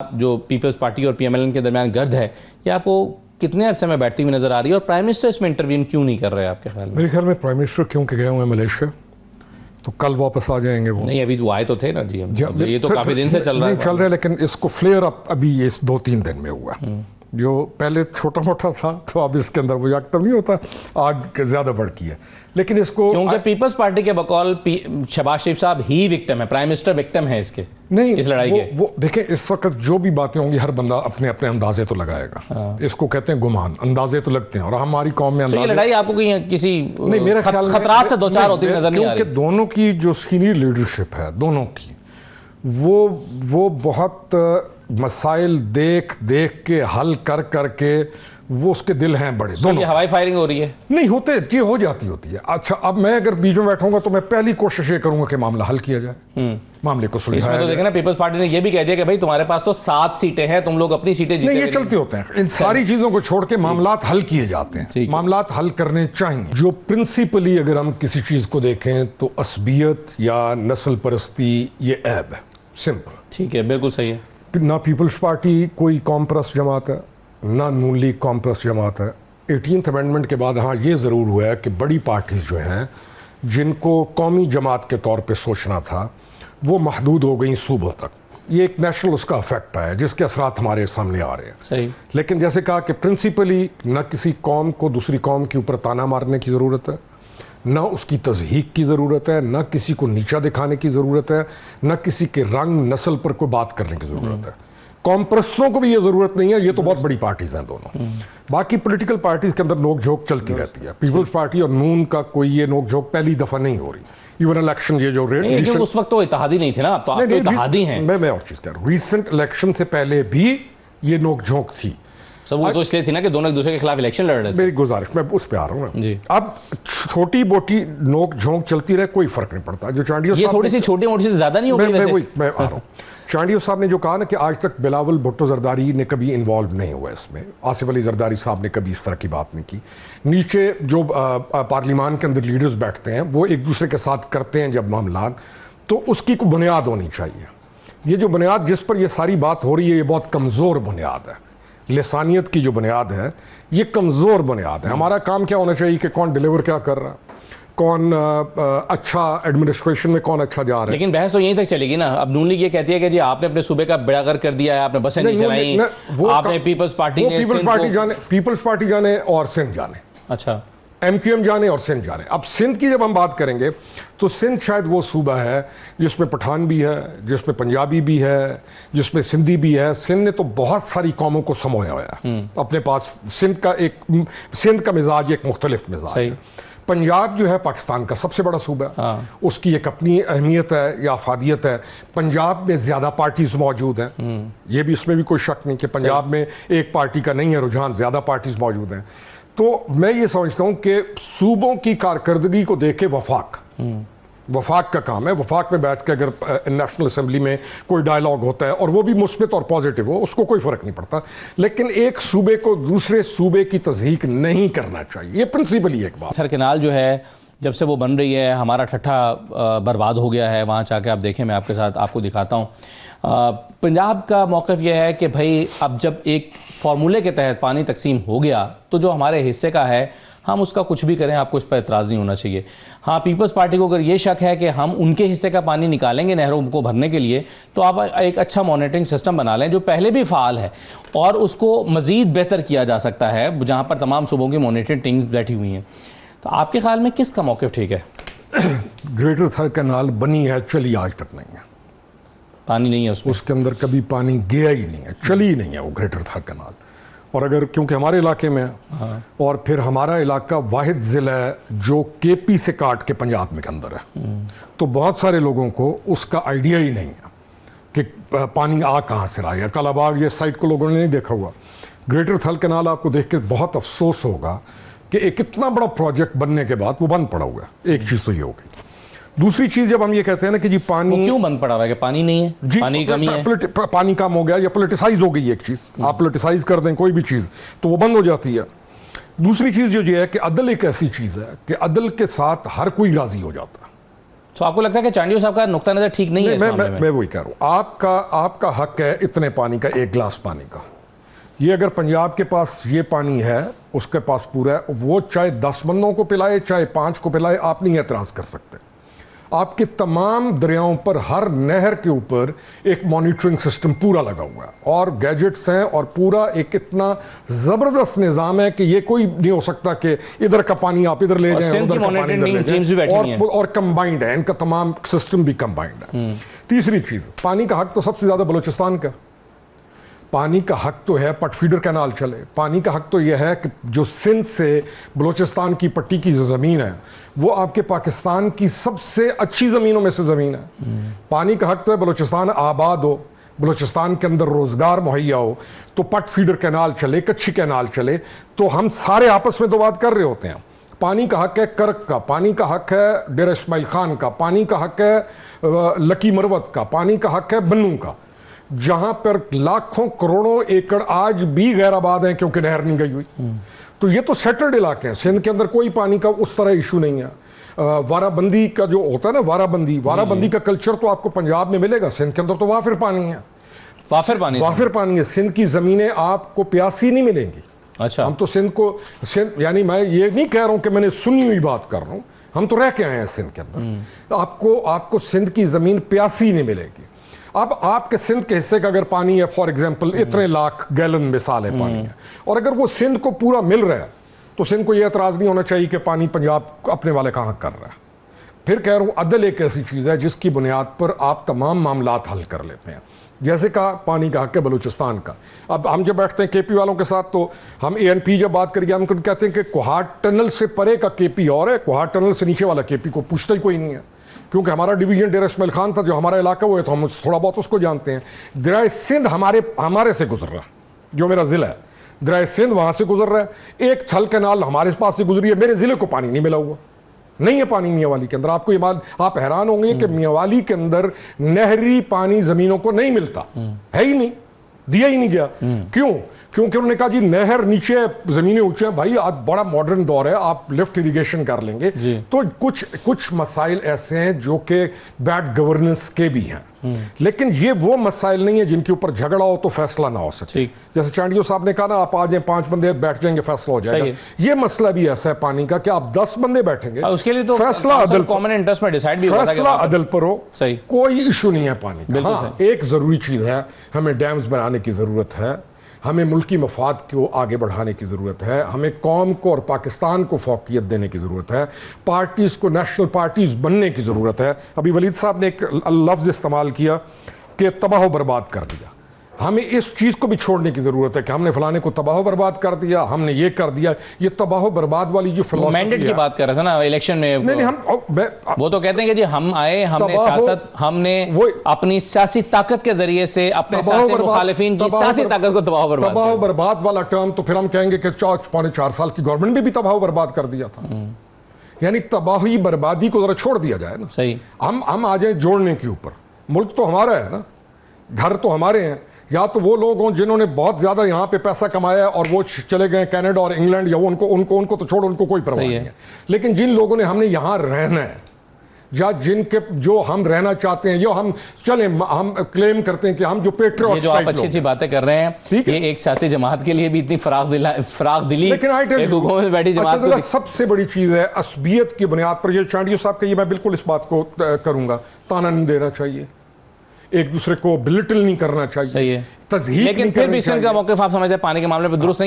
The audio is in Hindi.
जो पीपल्स पार्टी और पीएमएलएन के दरमियान गर्द है, ये आपको कितने अरसे में बैठती हुई नजर आ रही है और प्राइम मिनिस्टर इसमें इंटरवीन क्यों नहीं कर रहे हैं आपके ख्याल में? मेरे ख्याल में प्राइम मिनिस्टर क्योंकि गए हुए हैं मलेशिया, तो कल वापस आ जाएंगे वो। नहीं, अभी वो आए तो थे ना जी, ये तो काफी दिन से चल रहा है। चल रहा है, लेकिन इसको फ्लेयर अप अभी ये 2-3 दिन में हुआ। जो पहले छोटा मोटा था तो अब इसके अंदर वो आग नहीं होता, आग ज्यादा बढ़ती है। लेकिन इसको क्योंकि पीपल्स पार्टी के बकौल शहबाज शरीफ साहब ही विक्टिम है, प्राइम मिनिस्टर विक्टिम है इसके, नहीं इस लड़ाई के। वो देखें, इस वक्त जो भी बातें होंगी हर बंदा अपने अपने अंदाजे तो लगाएगा। इसको कहते हैं गुमान, अंदाजे तो लगते हैं, और हमारी कौम में ये लड़ाई आपको कहीं किसी नहीं, मेरे ख्याल खतरात से दो चार होती नजर नहीं आ रही? क्योंकि दोनों की जो सीनियर लीडरशिप है दोनों की, वो बहुत मसाइल देख देख के हल कर करके वो उसके दिल हैं बड़े। दोनों हवाई फायरिंग हो रही है? नहीं होते, ये हो जाती होती है। अच्छा, अब मैं अगर बीच में बैठूंगा तो मैं पहली कोशिश ये करूंगा कि मामला हल किया जाए, मामले को सुलझाया इसमें तो देखे ना, पीपल्स पार्टी ने ये भी कह दिया कि भाई तुम्हारे पास तो 7 सीटें हैं, तुम लोग अपनी सीटें जीते। नहीं, ये चलते होते हैं, इन सारी चीजों को छोड़ के मामलात हल किए जाते हैं, मामलात हल करने चाहिए। जो प्रिंसिपली अगर हम किसी चीज को देखें तो असबियत या नस्ल परस्ती ये ऐब है, सिंपल। ठीक है, बिल्कुल सही है। ना पीपल्स पार्टी कोई कौम परस्त जमात है, ना नून लीग कौम परस्त जमात है। 18th अमेंडमेंट के बाद हाँ ये ज़रूर हुआ है कि बड़ी पार्टीज जो हैं जिनको कौमी जमात के तौर पे सोचना था वो महदूद हो गई सूबों तक। ये एक नेशनल उसका इफेक्ट आया जिसके असरात हमारे सामने आ रहे हैं। सही। लेकिन जैसे कहा कि प्रिंसिपली न किसी कौम को दूसरी कौम के ऊपर ताना मारने की ज़रूरत है, न उसकी तज़हीक की ज़रूरत है, न किसी को नीचा दिखाने की ज़रूरत है, न किसी के रंग नस्ल पर कोई बात करने की ज़रूरत है। कौम परस्तों को भी ये ज़रूरत नहीं है, ये तो बहुत बड़ी पार्टीज हैं दोनों। बाकी पॉलिटिकल पार्टीज के अंदर नोक झोंक चलती रहती है। पीपल्स पार्टी और नून का कोई ये नोक झोंक पहली दफ़ा नहीं हो रही। इवन इलेक्शन ये जो लेकिन उस वक्त तो इत्तेहादी नहीं थे ना, अब तो आप तो इत्तेहादी हैं। मैं और चीज़ कह रहा हूँ, रिसेंट इलेक्शन से पहले भी ये नोक झोंक थी। सब वो तो इसलिए थी ना कि दोनों एक दूसरे के खिलाफ इलेक्शन लड़ रहे थे। मेरी गुजारिश, मैं उस पे आ रहा हूँ ना। अब छोटी मोटी नोक झोंक चलती रहे, कोई फर्क नहीं पड़ता। जो चांडियो ये थोड़ी सी छोटी मोटी से ज्यादा नहीं होगी वैसे। मैं आ रहा हूँ। चांडियो साहब ने जो कहा ना कि आज तक बिलावल भुट्टो जरदारी ने कभी इन्वॉल्व नहीं हुआ इसमें, आसिफ अली जरदारी साहब ने कभी इस तरह की बात नहीं की। नीचे जो पार्लियामान के अंदर लीडर्स बैठते हैं वो एक दूसरे के साथ करते हैं जब मामला, तो उसकी कोई बुनियाद होनी चाहिए। ये जो बुनियाद जिस पर ये सारी बात हो रही है ये बहुत कमज़ोर बुनियाद है। लिसानियत की जो बुनियाद है ये कमज़ोर बुनियाद है। हमारा काम क्या होना चाहिए कि कौन डिलीवर क्या कर रहा है, कौन अच्छा एडमिनिस्ट्रेशन में कौन अच्छा जा रहा है। लेकिन बहस तो यहीं तक चलेगी ना। अब नून लीग ये कहती है कि जी आपने अपने सूबे का बेड़ागर कर दिया है, आपने बसें नहीं चलाई, आपने पीपल्स पार्टी ने पीपल्स पार्टी जाने और सिंध जाने, अच्छा MQM जाने और सिंध जाने। अब सिंध की जब हम बात करेंगे तो सिंध शायद वो सूबा है जिसमें पठान भी है, जिसमें पंजाबी भी है, जिसमें सिंधी भी है। सिंध ने तो बहुत सारी कौमों को समोया हुआ है अपने पास। सिंध का मिजाज एक मुख्तलिफ मिजाज है। पंजाब जो है पाकिस्तान का सबसे बड़ा सूबा है, उसकी एक अपनी अहमियत है या अफादियत है। पंजाब में ज़्यादा पार्टीज मौजूद हैं, ये भी इसमें भी कोई शक नहीं कि पंजाब में एक पार्टी का नहीं है रुझान, ज़्यादा पार्टीज मौजूद हैं। तो मैं ये समझता हूँ कि सूबों की कारकर्दगी को देखे वफाक का काम है। वफाक में बैठ के अगर नेशनल असेंबली में कोई डायलॉग होता है और वो भी मुस्बित और पॉजिटिव हो, उसको कोई फ़र्क नहीं पड़ता। लेकिन एक सूबे को दूसरे सूबे की तज़हीक नहीं करना चाहिए, ये प्रिंसिपली एक बात। पत्थर कैनाल जो है जब से वो बन रही है, हमारा ठट्ठा बर्बाद हो गया है। वहाँ जाके आप देखें, मैं आपके साथ आपको दिखाता हूँ। पंजाब का मौक़िफ़ यह है कि भाई अब जब एक फार्मूले के तहत पानी तकसीम हो गया तो जो हमारे हिस्से का है हम उसका कुछ भी करें, आपको इस पर एतराज़ नहीं होना चाहिए। हाँ, पीपल्स पार्टी को अगर ये शक है कि हम उनके हिस्से का पानी निकालेंगे नहरों को भरने के लिए, तो आप एक अच्छा मॉनिटरिंग सिस्टम बना लें जो पहले भी फ़ाल है और उसको मज़ीद बेहतर किया जा सकता है, जहाँ पर तमाम सूबों की मॉनिटरिंग टीम्स बैठी हुई हैं। तो आपके ख्याल में किसका मौक़िफ़ ठीक है? ग्रेटर थर कैनाल बनी है, चली आज तक नहीं है, पानी नहीं है उसके अंदर कभी पानी गया ही नहीं है, चली नहीं है वो ग्रेटर थर कैनाल। और अगर क्योंकि हमारे इलाके में है और फिर हमारा इलाका वाहिद ज़िला है जो KP से काट के पंजाब में के अंदर है, तो बहुत सारे लोगों को उसका आइडिया ही नहीं है कि पानी आ कहाँ से रहा है। कलाबाग ये साइड को लोगों ने नहीं देखा हुआ। ग्रेटर थल कैनाल आपको देख के बहुत अफसोस होगा कि एक इतना बड़ा प्रोजेक्ट बनने के बाद वो बंद पड़ा हुआ है। एक चीज़ तो ये हो गई। दूसरी चीज, जब हम ये कहते हैं ना कि जी पानी क्यों बंद पड़ा हुआ है, कि पानी नहीं है, जी पानी की कमी है, पानी कम हो गया या पोलिटिसाइज हो गई एक चीज। आप पोलिटिसाइज कर दें कोई भी चीज तो वो बंद हो जाती है। दूसरी चीज जो ये है कि अदल एक ऐसी चीज है कि अदल के साथ हर कोई राजी हो जाता है। तो आपको लगता है कि चांडियो साहब का नुक्ता नज़र ठीक नहीं है इस मामले में? मैं वही कह रहा हूँ, आपका हक है इतने पानी का, एक गिलास पानी का। ये अगर पंजाब के पास ये पानी है, उसके पास पूरा है, वो चाहे 10 बंदों को पिलाए चाहे 5 को पिलाए, आप नहीं एतराज़ कर सकते। आपके तमाम दरियाओं पर, हर नहर के ऊपर एक मॉनिटरिंग सिस्टम पूरा लगा हुआ है और गैजेट्स हैं और पूरा एक इतना ज़बरदस्त निज़ाम है कि ये कोई नहीं हो सकता कि इधर का पानी आप इधर ले जाएं, उधर का पानी इधर ले जाएं, और कंबाइंड है, इनका तमाम सिस्टम भी कंबाइंड है। तीसरी चीज़, पानी का हक तो सबसे ज़्यादा बलूचिस्तान का। पानी का हक तो है पटफीडर कैनाल चले, पानी का हक तो यह है कि जो सिंध से बलूचिस्तान की पट्टी की जो ज़मीन है वो आपके पाकिस्तान की सबसे अच्छी ज़मीनों में से ज़मीन है। पानी का हक तो है बलूचिस्तान आबाद हो, बलूचिस्तान के अंदर रोज़गार मुहैया हो, तो पटफीडर कैनाल चले, कच्ची कैनाल चले, तो हम सारे आपस में तो बात कर रहे होते हैं। पानी का हक है करक का, पानी का हक है डेरा इस्माइल खान का, पानी का हक है लकी मरवत का, पानी का हक है बन्नू का, जहां पर लाखों करोड़ों एकड़ आज भी गैर आबाद हैं क्योंकि नहर नहीं गई हुई। तो ये तो सेटल्ड इलाके हैं, सिंध के अंदर कोई पानी का उस तरह इशू नहीं है। वाराबंदी का जो होता है ना, वाराबंदी का कल्चर तो आपको पंजाब में मिलेगा, सिंध के अंदर तो वाफिर पानी है, वाफिर पानी है। सिंध की जमीनें आपको प्यासी नहीं मिलेंगी। अच्छा, हम तो सिंध यानी मैं ये नहीं कह रहा हूं कि मैंने सुनी हुई बात कर रहा हूं, हम तो रह के आए हैं सिंध के अंदर। आपको सिंध की जमीन प्यासी नहीं मिलेगी। अब आपके सिंध के हिस्से का अगर पानी है, फॉर एग्जांपल इतने लाख गैलन मिसाल है पानी है, और अगर वो सिंध को पूरा मिल रहा है तो सिंध को यह एतराज नहीं होना चाहिए कि पानी पंजाब अपने वाले कहां कर रहा है। फिर कह रहा हूं, अदल एक ऐसी चीज है जिसकी बुनियाद पर आप तमाम मामलात हल कर लेते हैं। जैसे कहा पानी का हक है बलूचिस्तान का। अब हम जब बैठते हैं केपी वालों के साथ तो हम ANP जब बात करिए, हम कहते हैं कि कोहाट टनल से परे का केपी और है, कोहाट टनल से नीचे वाला केपी को पूछता ही कोई नहीं है, क्योंकि हमारा डिवीजन डेरा इस्माइल खान था, जो हमारा इलाका वो है, तो हम थोड़ा बहुत उसको जानते हैं। दरिया सिंध हमारे से गुजर रहा है, जो मेरा जिला है दरिया सिंध वहां से गुजर रहा है। एक थल कैनाल हमारे पास से गुजरी है, मेरे जिले को पानी नहीं मिला हुआ, नहीं है पानी मियांवाली के अंदर। आपको ये बात, आप हैरान होंगे कि मियांवाली के अंदर नहरी पानी जमीनों को नहीं मिलता है, ही नहीं दिया ही नहीं गया। क्यों? क्योंकि उन्होंने कहा जी नहर नीचे, जमीनें ऊंचे हैं। भाई आज बड़ा मॉडर्न दौर है, आप लिफ्ट इरिगेशन कर लेंगे। तो कुछ मसाइल ऐसे हैं जो कि बैड गवर्नेंस के भी हैं, लेकिन ये वो मसाइल नहीं है जिनके ऊपर झगड़ा हो तो फैसला ना हो सके। जैसे चांडियो साहब ने कहा ना, आप आ जाए 5 बंदे बैठ जाएंगे फैसला हो जाएगा। ये मसला भी ऐसा है पानी का कि आप 10 बंदे बैठेंगे, उसके लिए तो फैसला अदल कॉमन इंटरेस्ट में डिसाइड भी होता है, फैसला अदल पर हो, कोई इशू नहीं है पानी का। हाँ, एक जरूरी चीज है, हमें डैम्स बनाने की जरूरत है, हमें मुल्की मफाद को आगे बढ़ाने की ज़रूरत है, हमें कौम को और पाकिस्तान को फौकियत देने की ज़रूरत है, पार्टीज़ को नेशनल पार्टीज़ बनने की ज़रूरत है। अभी वलीद साहब ने एक लफ्ज़ इस्तेमाल किया कि तबाह बर्बाद कर दिया। हमें इस चीज़ को भी छोड़ने की ज़रूरत है कि हमने फलाने को तबाह बर्बाद कर दिया, हमने ये कर दिया। ये तबाह बर्बाद वाली जो फिलॉसफी मैंडेट की बात कर रहे थे ना इलेक्शन में, नहीं वो तो कहते हैं कि जी हम आए, हमने सियासत, हमने अपनी सियासी ताकत के जरिए से अपने सियासी मुखालिफिन की सियासी ताकत को तबाह बर्बाद वाला टर्म, तो फिर हम कहेंगे कि 4.5 साल की गवर्नमेंट ने भी तबाह बर्बाद कर दिया था। यानी तबाही बर्बादी को जरा छोड़ दिया जाए ना। सही, हम आ जाए जोड़ने के ऊपर। मुल्क तो हमारा है ना, घर तो हमारे हैं। या तो वो लोग हों जिन्होंने बहुत ज्यादा यहाँ पे पैसा कमाया और वो चले गए कनाडा और इंग्लैंड, या वो उनको तो छोड़ो, उनको कोई परवाह नहीं है। लेकिन जिन लोगों ने हमने यहाँ रहना है, या जिनके जो हम रहना चाहते हैं, यो हम चले, हम क्लेम करते हैं कि हम जो पेट्रियट, जो आप अच्छी अच्छी बातें कर रहे हैं, ये एक सियासी जमात के लिए भी इतनी फराग दिली, लेकिन हुकूमत में बैठी जमात को सबसे बड़ी चीज है असबियत की बुनियाद पर। ये चांडियो साहब का, ये मैं बिल्कुल इस बात को करूंगा, ताना नहीं देना चाहिए, एक दूसरे को बिलिटल नहीं करना चाहिए, सही है। लेकिन फिर भी सिंध का मौक़िफ़ आप समझते हैं पानी के मामले पर दुरुस्त नहीं है।